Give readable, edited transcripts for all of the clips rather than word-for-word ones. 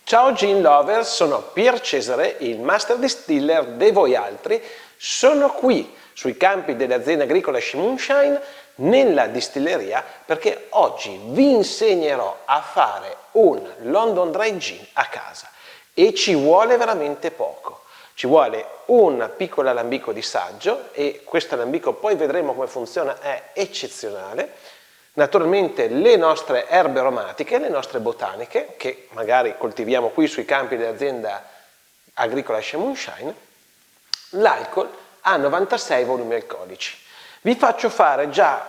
Ciao Gin Lover, sono Pier Cesare, il Master Distiller di voi altri. Sono qui sui campi dell'azienda agricola She Moonshine nella distilleria perché oggi vi insegnerò a fare un London Dry Gin a casa e ci vuole veramente poco. Ci vuole un piccolo alambico di saggio e questo alambico poi vedremo come funziona, è eccezionale. Naturalmente le nostre erbe aromatiche, le nostre botaniche, che magari coltiviamo qui sui campi dell'azienda agricola She Moonshine, l'alcol a 96 volumi alcolici. Vi faccio fare già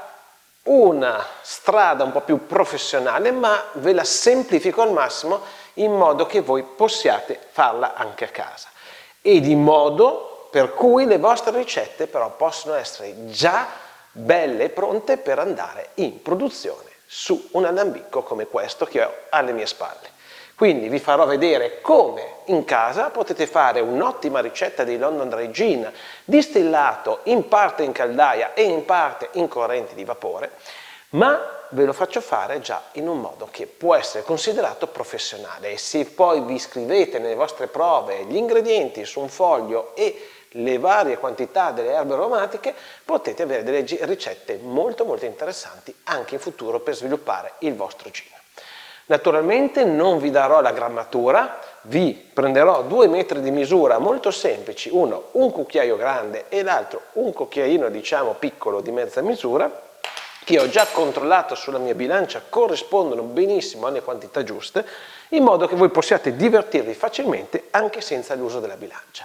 una strada un po' più professionale, ma ve la semplifico al massimo in modo che voi possiate farla anche a casa ed in modo per cui le vostre ricette però possono essere già belle e pronte per andare in produzione su un alambico come questo che ho alle mie spalle. Quindi vi farò vedere come in casa potete fare un'ottima ricetta di London Dry Gin distillato in parte in caldaia e in parte in corrente di vapore, ma ve lo faccio fare già in un modo che può essere considerato professionale e se poi vi scrivete nelle vostre prove gli ingredienti su un foglio e le varie quantità delle erbe aromatiche potete avere delle ricette molto interessanti anche in futuro per sviluppare il vostro gin. Naturalmente non vi darò la grammatura, vi prenderò 2 metri di misura molto semplici, uno un cucchiaio grande e l'altro un cucchiaino diciamo piccolo di mezza misura, che ho già controllato sulla mia bilancia corrispondono benissimo alle quantità giuste, in modo che voi possiate divertirvi facilmente anche senza l'uso della bilancia.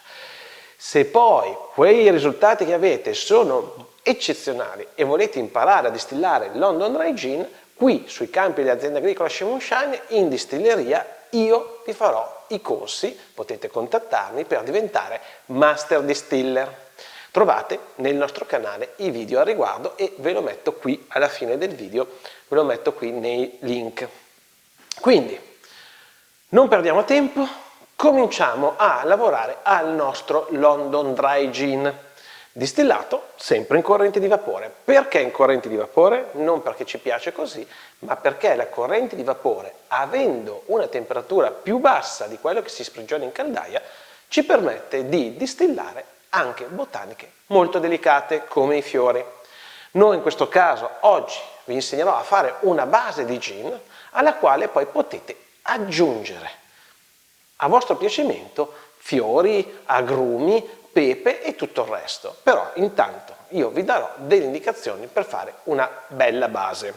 Se poi quei risultati che avete sono eccezionali e volete imparare a distillare London Dry Gin, qui sui campi dell'azienda agricola She Moonshine in distilleria io vi farò i corsi, potete contattarmi per diventare Master Distiller. Trovate nel nostro canale i video al riguardo e ve lo metto qui alla fine del video, ve lo metto qui nei link. Quindi non perdiamo tempo, cominciamo a lavorare al nostro London Dry Gin, distillato sempre in corrente di vapore. Perché in corrente di vapore? Non perché ci piace così, ma perché la corrente di vapore, avendo una temperatura più bassa di quello che si sprigiona in caldaia, ci permette di distillare anche botaniche molto delicate come i fiori. Noi in questo caso oggi vi insegnerò a fare una base di gin alla quale poi potete aggiungere a vostro piacimento fiori, agrumi, pepe e tutto il resto. Però intanto io vi darò delle indicazioni per fare una bella base.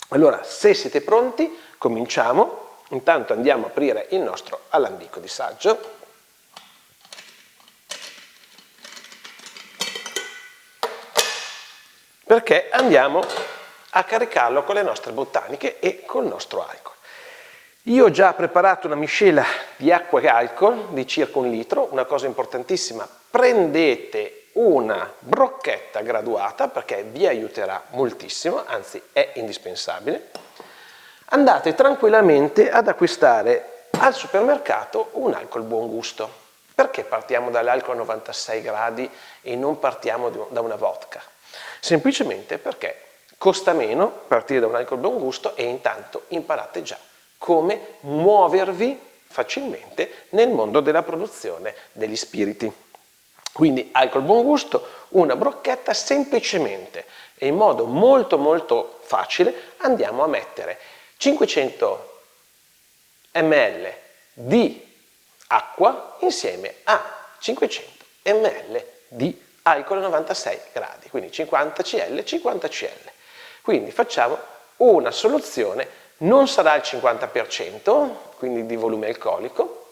Allora, se siete pronti, cominciamo. Intanto andiamo a aprire il nostro alambico di saggio. Perché andiamo a caricarlo con le nostre botaniche e col nostro alcol. Io ho già preparato una miscela di acqua e alcol di circa 1 litro, una cosa importantissima, prendete una brocchetta graduata perché vi aiuterà moltissimo, anzi è indispensabile. Andate tranquillamente ad acquistare al supermercato un alcol buon gusto. Perché partiamo dall'alcol a 96 gradi e non partiamo da una vodka? Semplicemente perché costa meno partire da un alcol buon gusto e intanto imparate già come muovervi facilmente nel mondo della produzione degli spiriti. Quindi alcol buon gusto, una brocchetta semplicemente e in modo molto facile andiamo a mettere 500 ml di acqua insieme a 500 ml di alcol a 96 gradi, quindi 50 cl, 50 cl. Quindi facciamo una soluzione, non sarà il 50%, quindi di volume alcolico,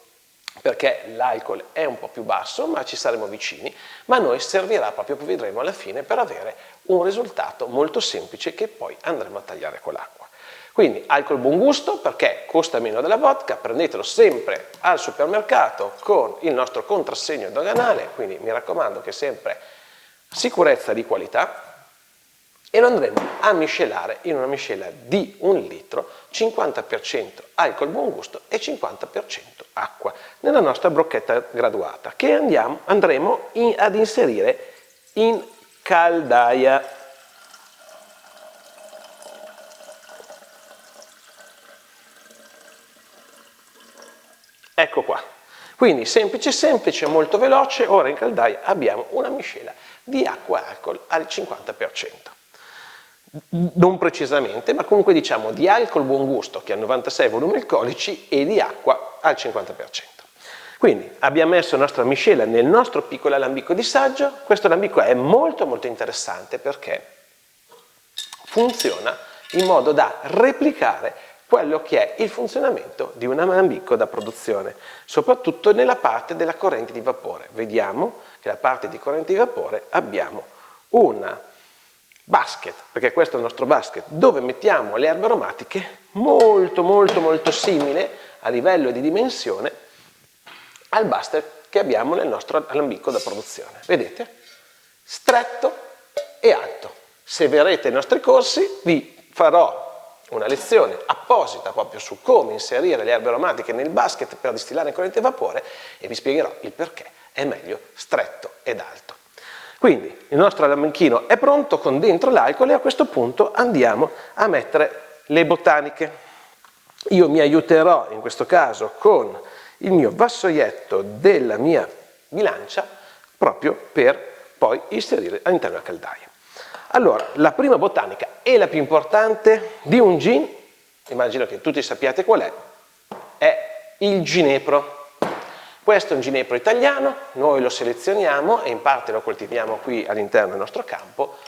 perché l'alcol è un po' più basso, ma ci saremo vicini, ma a noi servirà proprio, vedremo alla fine, per avere un risultato molto semplice che poi andremo a tagliare con l'acqua. Quindi alcol buon gusto perché costa meno della vodka, prendetelo sempre al supermercato con il nostro contrassegno doganale, quindi mi raccomando che sempre sicurezza di qualità, e lo andremo a miscelare in una miscela di 1 litro, 50% alcol buon gusto e 50% acqua, nella nostra brocchetta graduata, che andremo ad inserire in caldaia. Ecco qua. Quindi semplice semplice, molto veloce. Ora in caldaia abbiamo una miscela di acqua e alcol al 50%. Non precisamente, ma comunque diciamo di alcol buon gusto che ha 96 volumi alcolici e di acqua al 50%. Quindi abbiamo messo la nostra miscela nel nostro piccolo alambico di saggio. Questo alambico è molto molto interessante perché funziona in modo da replicare quello che è il funzionamento di un alambico da produzione, soprattutto nella parte della corrente di vapore. Vediamo che la parte di corrente di vapore abbiamo un basket, perché questo è il nostro basket, dove mettiamo le erbe aromatiche molto molto molto simile a livello di dimensione al basket che abbiamo nel nostro alambico da produzione. Vedete? Stretto e alto. Se verrete ai nostri corsi vi farò una lezione apposita proprio su come inserire le erbe aromatiche nel basket per distillare in corrente vapore e vi spiegherò il perché è meglio stretto ed alto. Quindi il nostro alambichino è pronto con dentro l'alcol e a questo punto andiamo a mettere le botaniche. Io mi aiuterò in questo caso con il mio vassoietto della mia bilancia proprio per poi inserire all'interno della caldaia. Allora, la prima botanica e la più importante di un gin, immagino che tutti sappiate qual è il ginepro. Questo è un ginepro italiano, noi lo selezioniamo e in parte lo coltiviamo qui all'interno del nostro campo.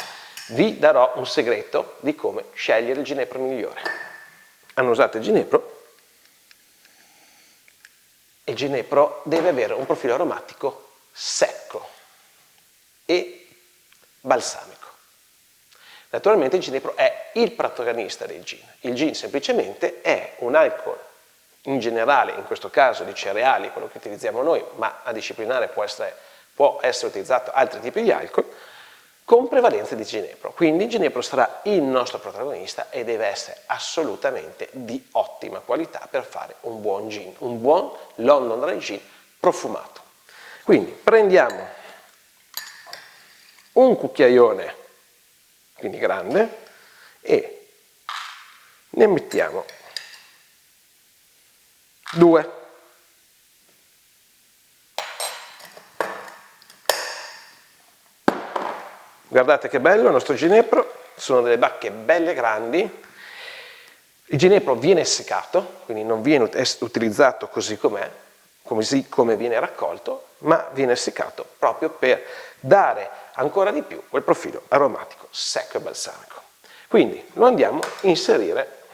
Vi darò un segreto di come scegliere il ginepro migliore. Annusate il ginepro. Il ginepro deve avere un profilo aromatico secco e balsamico. Naturalmente il ginepro è il protagonista del gin. Il gin semplicemente è un alcol in generale, in questo caso di cereali, quello che utilizziamo noi, ma a disciplinare può essere utilizzato altri tipi di alcol, con prevalenza di ginepro. Quindi il ginepro sarà il nostro protagonista e deve essere assolutamente di ottima qualità per fare un buon gin, un buon London Dry Gin profumato. Quindi prendiamo un cucchiaione, quindi grande, e ne mettiamo 2. Guardate che bello il nostro ginepro, sono delle bacche belle grandi. Il ginepro viene essiccato, quindi non viene utilizzato così com'è, così come viene raccolto, ma viene essiccato proprio per dare ancora di più quel profilo aromatico secco e balsamico. Quindi lo andiamo a inserire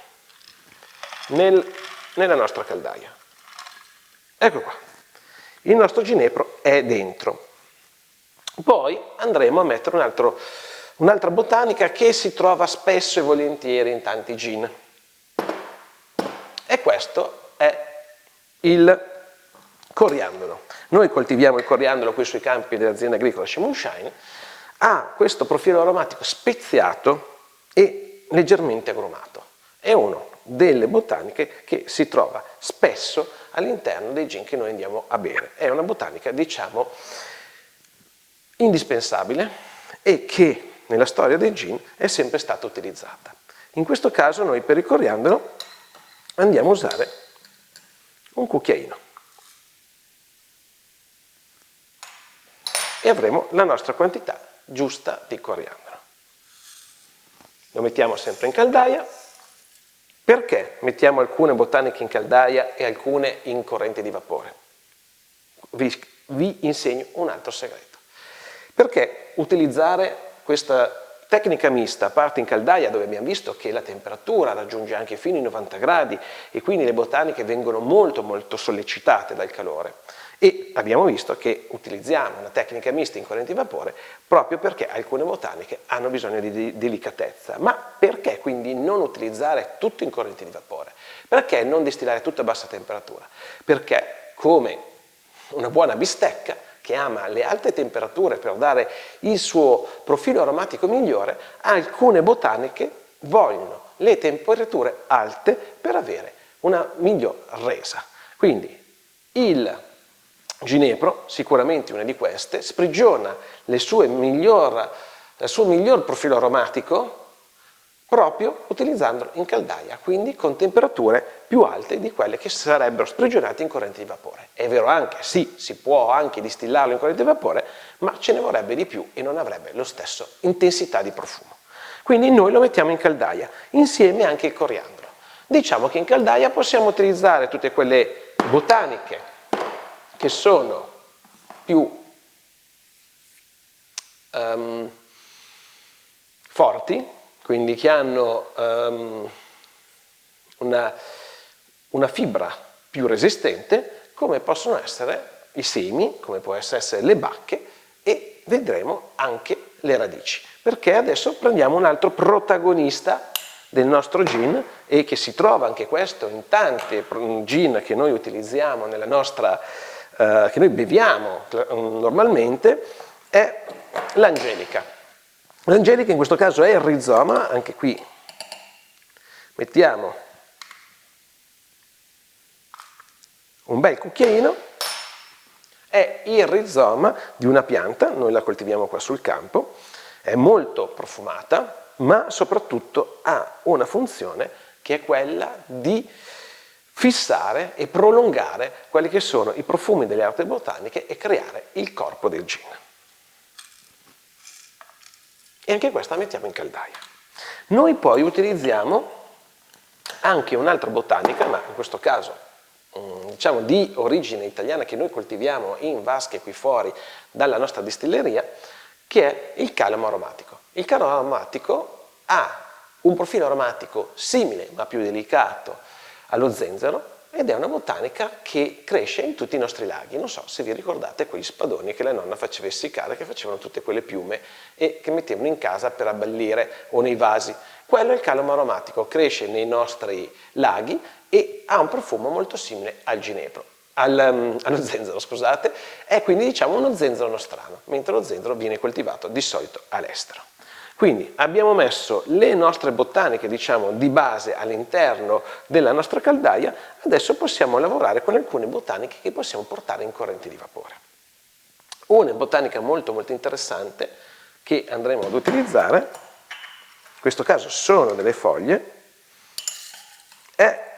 nella nostra caldaia. Ecco qua, il nostro ginepro è dentro. Poi andremo a mettere un'altra botanica che si trova spesso e volentieri in tanti gin. E questo è il coriandolo. Noi coltiviamo il coriandolo qui sui campi dell'azienda agricola Shimon-Shine. Ha questo profilo aromatico speziato e leggermente agrumato. È una delle botaniche che si trova spesso all'interno dei gin che noi andiamo a bere. È una botanica, diciamo, indispensabile e che nella storia del gin è sempre stata utilizzata. In questo caso noi per il coriandolo andiamo a usare un cucchiaino e avremo la nostra quantità giusta di coriandolo. Lo mettiamo sempre in caldaia. Perché mettiamo alcune botaniche in caldaia e alcune in corrente di vapore? Vi insegno un altro segreto. Perché utilizzare questa tecnica mista, a parte in caldaia dove abbiamo visto che la temperatura raggiunge anche fino ai 90 gradi e quindi le botaniche vengono molto molto sollecitate dal calore, e abbiamo visto che utilizziamo una tecnica mista in corrente di vapore proprio perché alcune botaniche hanno bisogno di delicatezza. Ma perché quindi non utilizzare tutto in corrente di vapore? Perché non distillare tutto a bassa temperatura? Perché come una buona bistecca che ama le alte temperature per dare il suo profilo aromatico migliore, alcune botaniche vogliono le temperature alte per avere una miglior resa. Quindi il ginepro, sicuramente una di queste, sprigiona il suo miglior profilo aromatico proprio utilizzandolo in caldaia, quindi con temperature più alte di quelle che sarebbero sprigionate in corrente di vapore. È vero anche, sì, si può anche distillarlo in corrente di vapore, ma ce ne vorrebbe di più e non avrebbe lo stesso intensità di profumo. Quindi noi lo mettiamo in caldaia, insieme anche il coriandolo. Diciamo che in caldaia possiamo utilizzare tutte quelle botaniche che sono più forti, quindi che hanno una fibra più resistente, come possono essere i semi, come possono essere le bacche e vedremo anche le radici. Perché adesso prendiamo un altro protagonista del nostro gin e che si trova anche questo in tanti gin che noi utilizziamo nella nostra, che noi beviamo normalmente, è l'angelica. L'angelica in questo caso è il rizoma, anche qui mettiamo un bel cucchiaino, è il rizoma di una pianta, noi la coltiviamo qua sul campo, è molto profumata, ma soprattutto ha una funzione che è quella di fissare e prolungare quelli che sono i profumi delle erbe botaniche e creare il corpo del gin. E anche questa la mettiamo in caldaia. Noi poi utilizziamo anche un'altra botanica, ma in questo caso diciamo di origine italiana, che noi coltiviamo in vasche qui fuori dalla nostra distilleria, che è il calamo aromatico. Il calamo aromatico ha un profilo aromatico simile ma più delicato allo zenzero ed è una botanica che cresce in tutti i nostri laghi. Non so se vi ricordate quegli spadoni che la nonna faceva essiccare, che facevano tutte quelle piume e che mettevano in casa per abbellire o nei vasi. Quello è il calamo aromatico, cresce nei nostri laghi e ha un profumo molto simile al ginepro. Allo zenzero, scusate, è quindi diciamo uno zenzero nostrano, mentre lo zenzero viene coltivato di solito all'estero. Quindi abbiamo messo le nostre botaniche, diciamo, di base all'interno della nostra caldaia, adesso possiamo lavorare con alcune botaniche che possiamo portare in corrente di vapore. Una botanica molto molto interessante che andremo ad utilizzare, in questo caso sono delle foglie, è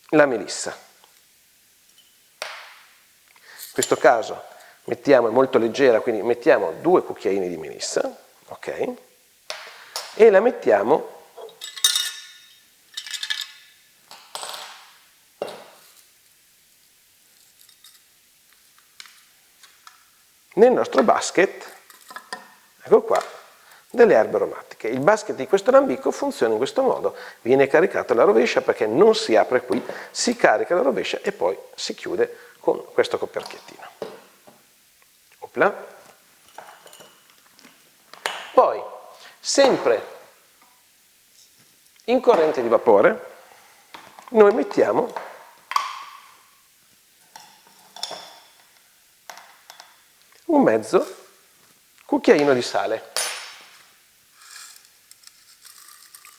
la melissa. In questo caso mettiamo, è molto leggera, quindi mettiamo 2 cucchiaini di melissa, ok? E la mettiamo nel nostro basket, ecco qua, delle erbe aromatiche. Il basket di questo lambico funziona in questo modo, viene caricato alla rovescia perché non si apre qui, si carica alla rovescia e poi si chiude con questo coperchiettino. Opla. Poi, sempre in corrente di vapore, noi mettiamo un mezzo cucchiaino di sale.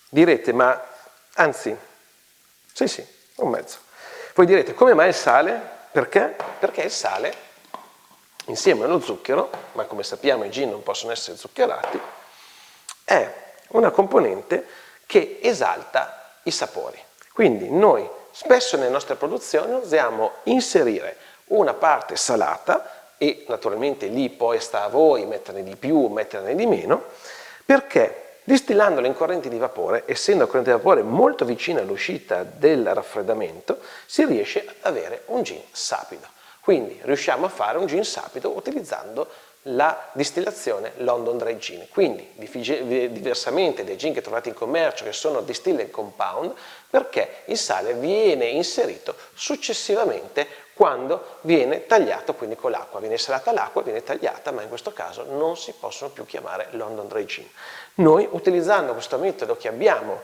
Direte, ma anzi, sì, un mezzo. Voi direte, come mai il sale? Perché? Perché il sale, insieme allo zucchero, ma come sappiamo i gin non possono essere zuccherati, è una componente che esalta i sapori. Quindi noi spesso nelle nostre produzioni usiamo inserire una parte salata, e naturalmente lì poi sta a voi metterne di più, metterne di meno, perché distillandolo in corrente di vapore, essendo la corrente di vapore molto vicina all'uscita del raffreddamento, si riesce ad avere un gin sapido. Quindi riusciamo a fare un gin sapido utilizzando la distillazione London Dry Gin. Quindi diversamente dai gin che trovate in commercio, che sono distilled compound, perché il sale viene inserito successivamente quando viene tagliato, quindi con l'acqua. Viene salata l'acqua, viene tagliata, ma in questo caso non si possono più chiamare London Dry Gin. Noi, utilizzando questo metodo che abbiamo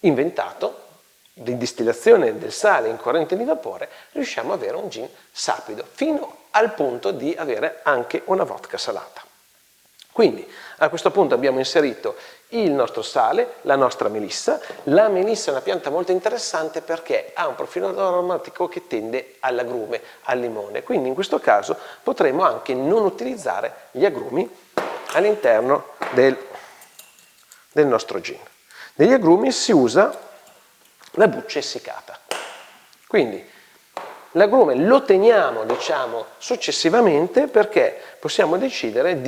inventato, di distillazione del sale in corrente di vapore, riusciamo ad avere un gin sapido, fino al punto di avere anche una vodka salata. Quindi a questo punto abbiamo inserito il nostro sale, la nostra melissa. La melissa è una pianta molto interessante perché ha un profilo aromatico che tende all'agrume, al limone, quindi in questo caso potremo anche non utilizzare gli agrumi all'interno del del nostro gin. Negli agrumi si usa la buccia essiccata. Quindi l'agrume lo teniamo, diciamo, successivamente perché possiamo decidere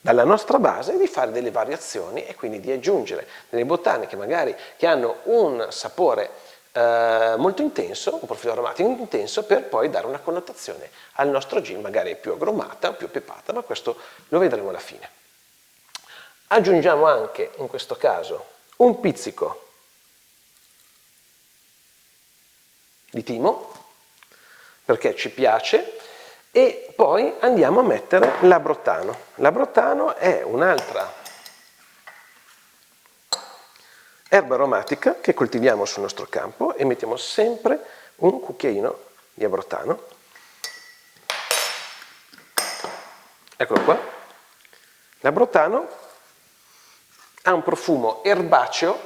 dalla nostra base di fare delle variazioni e quindi di aggiungere delle botaniche magari che hanno un sapore molto intenso, un profilo aromatico intenso, per poi dare una connotazione al nostro gin, magari più agrumata o più pepata, ma questo lo vedremo alla fine. Aggiungiamo anche, in questo caso, un pizzico di timo, perché ci piace, e poi andiamo a mettere l'abrotano. L'abrotano è un'altra erba aromatica che coltiviamo sul nostro campo e mettiamo sempre un cucchiaino di abrotano. Eccolo qua. L'abrotano ha un profumo erbaceo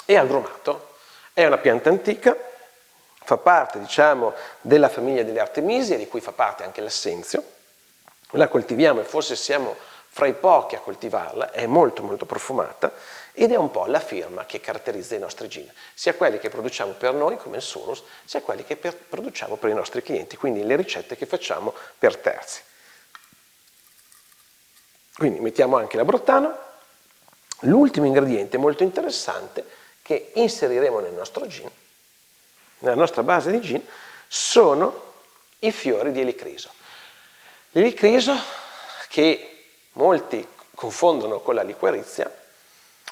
e agrumato. È una pianta antica, fa parte, diciamo, della famiglia delle artemisia, di cui fa parte anche l'assenzio. La coltiviamo e forse siamo fra i pochi a coltivarla, è molto molto profumata ed è un po' la firma che caratterizza i nostri gin, sia quelli che produciamo per noi come il Surus, sia quelli che produciamo per i nostri clienti, quindi le ricette che facciamo per terzi. Quindi mettiamo anche l'abrotano. L'ultimo ingrediente molto interessante che inseriremo nel nostro gin, nella nostra base di gin, sono i fiori di elicriso. L'elicriso, che molti confondono con la liquirizia,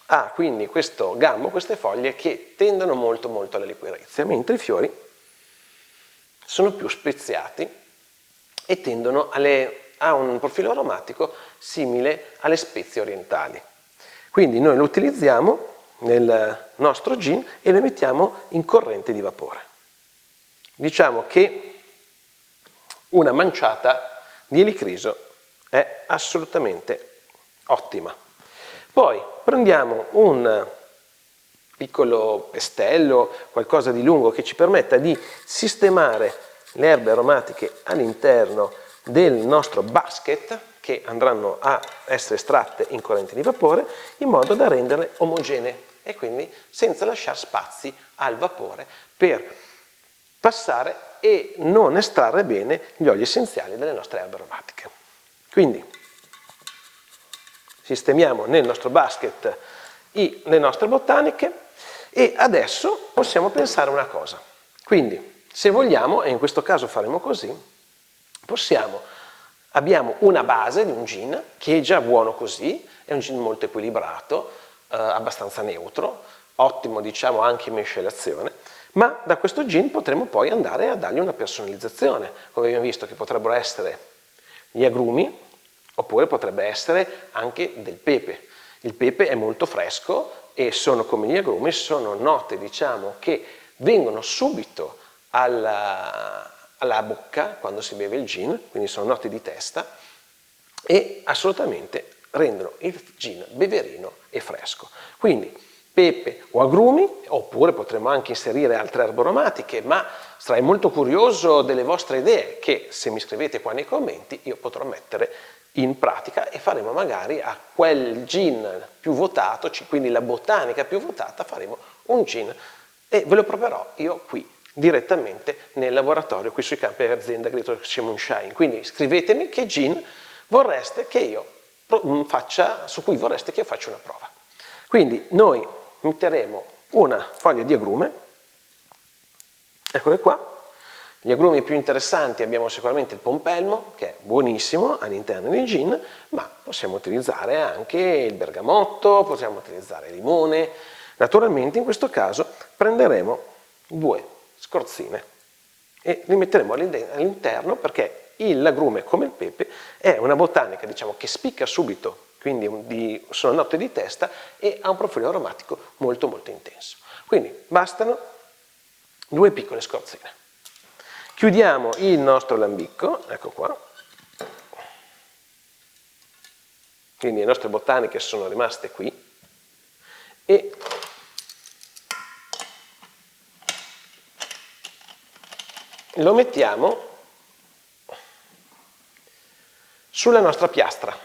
ha quindi questo gambo, queste foglie che tendono molto molto alla liquirizia, mentre i fiori sono più speziati e tendono a un profilo aromatico simile alle spezie orientali. Quindi noi lo utilizziamo nel nostro gin e lo mettiamo in corrente di vapore. Diciamo che una manciata di elicriso è assolutamente ottima. Poi prendiamo un piccolo pestello, qualcosa di lungo che ci permetta di sistemare le erbe aromatiche all'interno del nostro basket, che andranno a essere estratte in corrente di vapore, in modo da renderle omogenee e quindi senza lasciare spazi al vapore per passare e non estrarre bene gli oli essenziali delle nostre erbe aromatiche. Quindi sistemiamo nel nostro basket le nostre botaniche e adesso possiamo pensare una cosa. Quindi, se vogliamo, e in questo caso faremo così, abbiamo una base di un gin che è già buono così, è un gin molto equilibrato, abbastanza neutro, ottimo diciamo anche in miscelazione, ma da questo gin potremo poi andare a dargli una personalizzazione, come abbiamo visto che potrebbero essere gli agrumi, oppure potrebbe essere anche del pepe. Il pepe è molto fresco e sono come gli agrumi, sono note diciamo che vengono subito alla bocca quando si beve il gin, quindi sono note di testa e assolutamente rendono il gin beverino e fresco. Quindi pepe o agrumi, oppure potremmo anche inserire altre erbe aromatiche, ma sarei molto curioso delle vostre idee che se mi scrivete qua nei commenti io potrò mettere in pratica e faremo magari a quel gin più votato, quindi la botanica più votata, faremo un gin e ve lo proverò io qui direttamente nel laboratorio qui sui campi dell'azienda agricola Moonshine. Quindi scrivetemi che gin vorreste che io faccia, su cui vorreste che io faccia una prova. Quindi noi metteremo una foglia di agrume, eccole qua. Gli agrumi più interessanti abbiamo sicuramente il pompelmo, che è buonissimo all'interno del gin, ma possiamo utilizzare anche il bergamotto, possiamo utilizzare il limone. Naturalmente in questo caso prenderemo 2 scorzine e li metteremo all'interno perché l'agrume, come il pepe, è una botanica diciamo, che spicca subito, quindi sono note di testa e ha un profilo aromatico molto molto intenso. Quindi bastano 2 piccole scorzine. Chiudiamo il nostro lambicco, ecco qua, quindi le nostre botaniche sono rimaste qui e lo mettiamo sulla nostra piastra.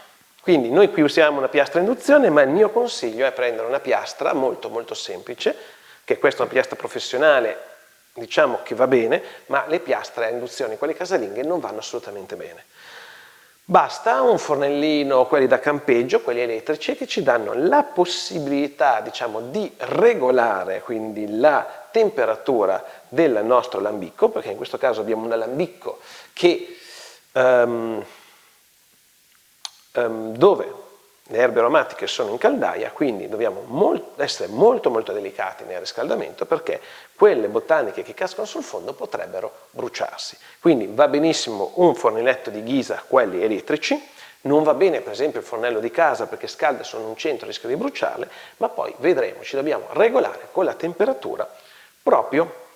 Quindi noi qui usiamo una piastra a induzione, ma il mio consiglio è prendere una piastra molto molto semplice, che questa è una piastra professionale, diciamo che va bene, ma le piastre a induzione, quelle casalinghe, non vanno assolutamente bene. Basta un fornellino, quelli da campeggio, quelli elettrici, che ci danno la possibilità, diciamo, di regolare quindi la temperatura del nostro alambicco, perché in questo caso abbiamo un alambicco che dove le erbe aromatiche sono in caldaia, quindi dobbiamo essere molto molto delicati nel riscaldamento, perché quelle botaniche che cascano sul fondo potrebbero bruciarsi. Quindi va benissimo un fornelletto di ghisa, quelli elettrici, non va bene per esempio il fornello di casa perché scalda solo un centro e rischia di bruciarle, ma poi vedremo, ci dobbiamo regolare con la temperatura proprio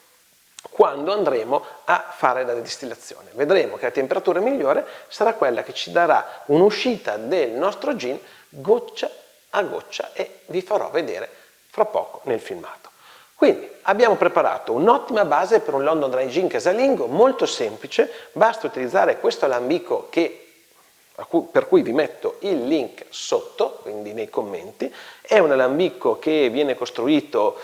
quando andremo a fare la distillazione. Vedremo che la temperatura migliore sarà quella che ci darà un'uscita del nostro gin goccia a goccia, e vi farò vedere fra poco nel filmato. Quindi abbiamo preparato un'ottima base per un London Dry Gin casalingo molto semplice, basta utilizzare questo alambicco per cui vi metto il link sotto, quindi nei commenti. È un alambicco che viene costruito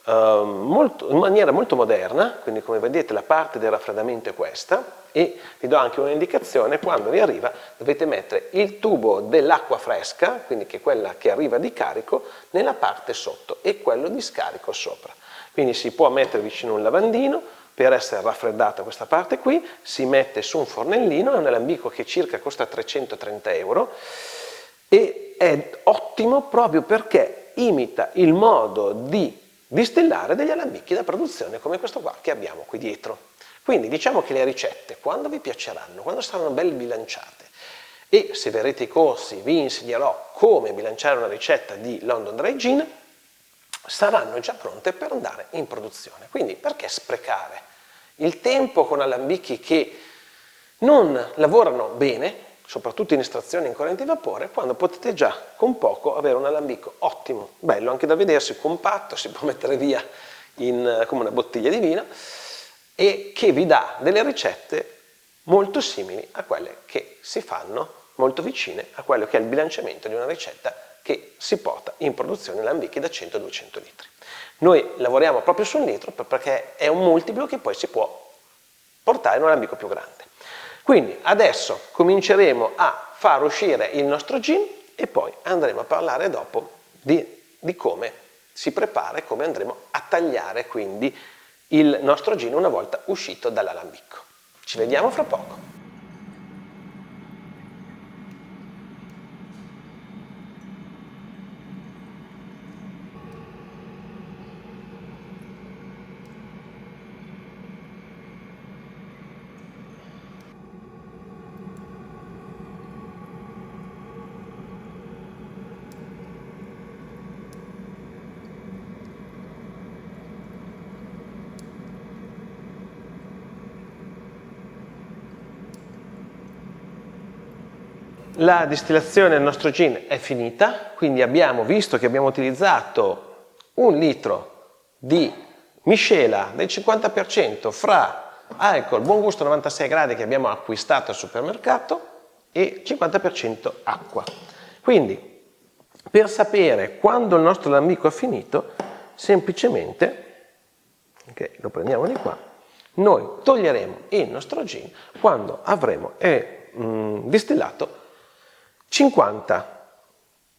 in maniera molto moderna, quindi come vedete la parte del raffreddamento è questa, e vi do anche un'indicazione: quando vi arriva dovete mettere il tubo dell'acqua fresca, quindi che è quella che arriva di carico, nella parte sotto e quello di scarico sopra. Quindi si può mettere vicino un lavandino per essere raffreddata questa parte qui, si mette su un fornellino, è un alambicco che circa costa 330 euro e è ottimo proprio perché imita il modo di distillare degli alambicchi da produzione come questo qua che abbiamo qui dietro. Quindi diciamo che le ricette, quando vi piaceranno, quando saranno belle bilanciate, e se verrete i corsi vi insegnerò come bilanciare una ricetta di London Dry Gin, saranno già pronte per andare in produzione. Quindi perché sprecare il tempo con alambicchi che non lavorano bene, soprattutto in estrazione in corrente di vapore, quando potete già con poco avere un alambicco ottimo, bello anche da vedersi, compatto, si può mettere via come una bottiglia di vino, e che vi dà delle ricette molto simili a quelle che si fanno, molto vicine a quello che è il bilanciamento di una ricetta che si porta in produzione alambicchi da 100-200 litri. Noi lavoriamo proprio sul litro perché è un multiplo che poi si può portare in un alambicco più grande. Quindi adesso cominceremo a far uscire il nostro gin e poi andremo a parlare dopo di come si prepara e come andremo a tagliare quindi il nostro gin una volta uscito dall'alambicco. Ci vediamo fra poco. La distillazione del nostro gin è finita, quindi abbiamo visto che abbiamo utilizzato 1 litro di miscela del 50% fra alcol buon gusto 96 gradi che abbiamo acquistato al supermercato e 50% acqua. Quindi per sapere quando il nostro alambicco è finito, semplicemente, lo prendiamo di qua, noi toglieremo il nostro gin quando avremo distillato 50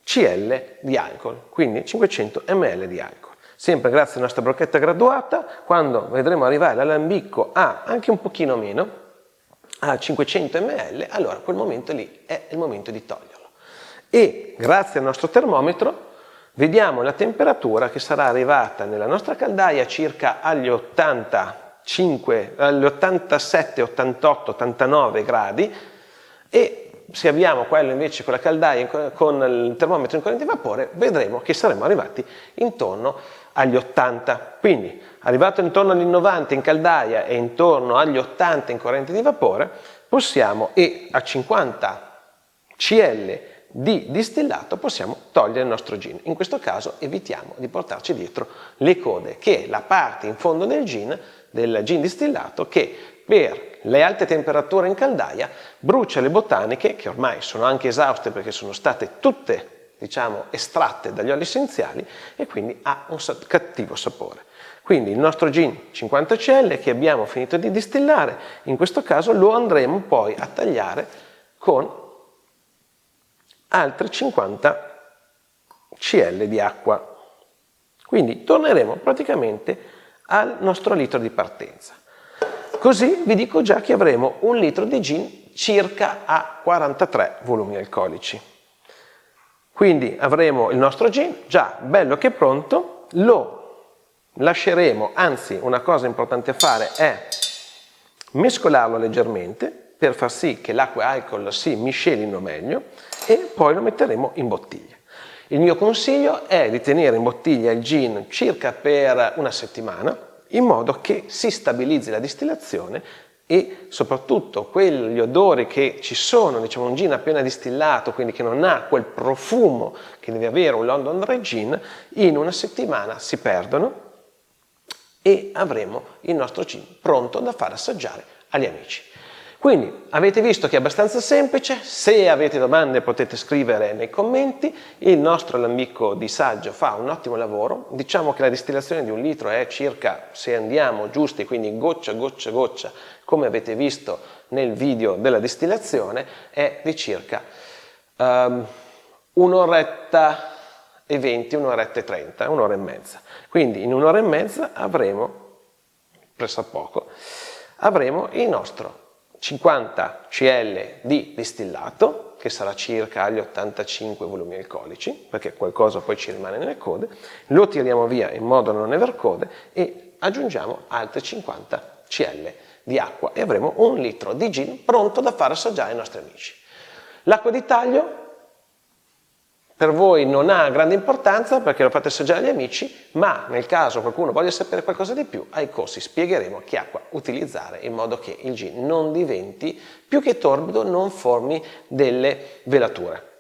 cl di alcol, quindi 500 ml di alcol. Sempre grazie alla nostra brocchetta graduata, quando vedremo arrivare l'alambicco a anche un pochino meno, a 500 ml, allora quel momento lì è il momento di toglierlo. E grazie al nostro termometro vediamo la temperatura che sarà arrivata nella nostra caldaia circa agli 87, 88, 89 gradi, e se abbiamo quello invece con la caldaia, con il termometro in corrente di vapore, vedremo che saremo arrivati intorno agli 80. Quindi arrivato intorno agli 90 in caldaia e intorno agli 80 in corrente di vapore, possiamo, e a 50 cl di distillato, possiamo togliere il nostro gin. In questo caso evitiamo di portarci dietro le code, che è la parte in fondo del gin distillato, che per le alte temperature in caldaia brucia le botaniche, che ormai sono anche esauste perché sono state tutte, diciamo, estratte dagli oli essenziali, e quindi ha un cattivo sapore. Quindi il nostro gin 50 cl che abbiamo finito di distillare, in questo caso lo andremo poi a tagliare con altri 50 cl di acqua. Quindi torneremo praticamente al nostro litro di partenza. Così vi dico già che avremo un litro di gin circa a 43 volumi alcolici. Quindi avremo il nostro gin già bello che pronto, lo lasceremo, anzi una cosa importante a fare è mescolarlo leggermente per far sì che l'acqua e l'alcol si miscelino meglio e poi lo metteremo in bottiglia. Il mio consiglio è di tenere in bottiglia il gin circa per una settimana, in modo che si stabilizzi la distillazione e soprattutto quegli odori che ci sono, diciamo un gin appena distillato, quindi che non ha quel profumo che deve avere un London Dry Gin, in una settimana si perdono e avremo il nostro gin pronto da far assaggiare agli amici. Quindi avete visto che è abbastanza semplice, se avete domande potete scrivere nei commenti, il nostro Lambico di Saggio fa un ottimo lavoro, diciamo che la distillazione di un litro è circa, se andiamo giusti, quindi goccia, goccia, goccia, come avete visto nel video della distillazione, è di circa un'oretta e 20, un'oretta e 30, un'ora e mezza. Quindi in un'ora e mezza avremo, pressappoco, avremo il nostro 50 cl di distillato, che sarà circa agli 85 volumi alcolici, perché qualcosa poi ci rimane nelle code, lo tiriamo via in modo da non aver code e aggiungiamo altri 50 cl di acqua e avremo un litro di gin pronto da far assaggiare ai nostri amici. L'acqua di taglio per voi non ha grande importanza perché lo fate assaggiare agli amici, ma nel caso qualcuno voglia sapere qualcosa di più, ai corsi spiegheremo che acqua utilizzare in modo che il gin non diventi più che torbido, non formi delle velature.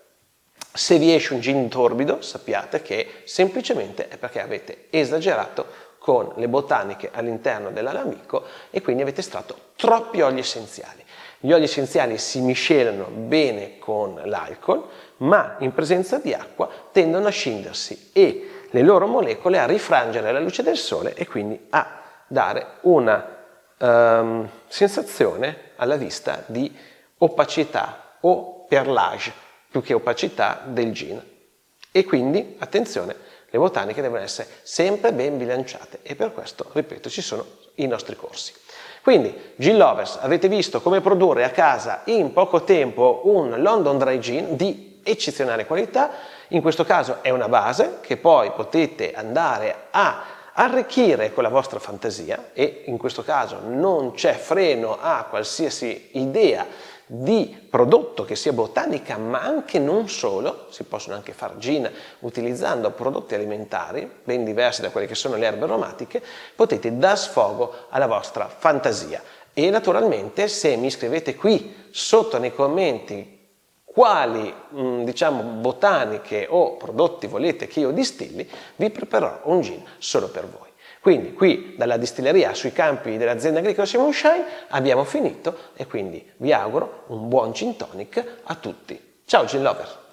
Se vi esce un gin torbido, sappiate che semplicemente è perché avete esagerato con le botaniche all'interno dell'alambico e quindi avete estratto troppi oli essenziali. Gli oli essenziali si miscelano bene con l'alcol, ma in presenza di acqua tendono a scindersi e le loro molecole a rifrangere alla luce del sole e quindi a dare una sensazione alla vista di opacità o perlage, più che opacità del gin. E quindi, attenzione, le botaniche devono essere sempre ben bilanciate e per questo, ripeto, ci sono i nostri corsi. Quindi, Gin Lovers, avete visto come produrre a casa in poco tempo un London Dry Gin di eccezionale qualità. In questo caso è una base che poi potete andare a arricchire con la vostra fantasia e in questo caso non c'è freno a qualsiasi idea di prodotto che sia botanica, ma anche non solo, si possono anche fare gin utilizzando prodotti alimentari ben diversi da quelle che sono le erbe aromatiche, potete dar sfogo alla vostra fantasia. E naturalmente se mi scrivete qui sotto nei commenti quali diciamo botaniche o prodotti volete che io distilli, vi preparerò un gin solo per voi. Quindi qui dalla distilleria sui campi dell'azienda agricola Sea Moonshine abbiamo finito e quindi vi auguro un buon gin tonic a tutti. Ciao gin lover!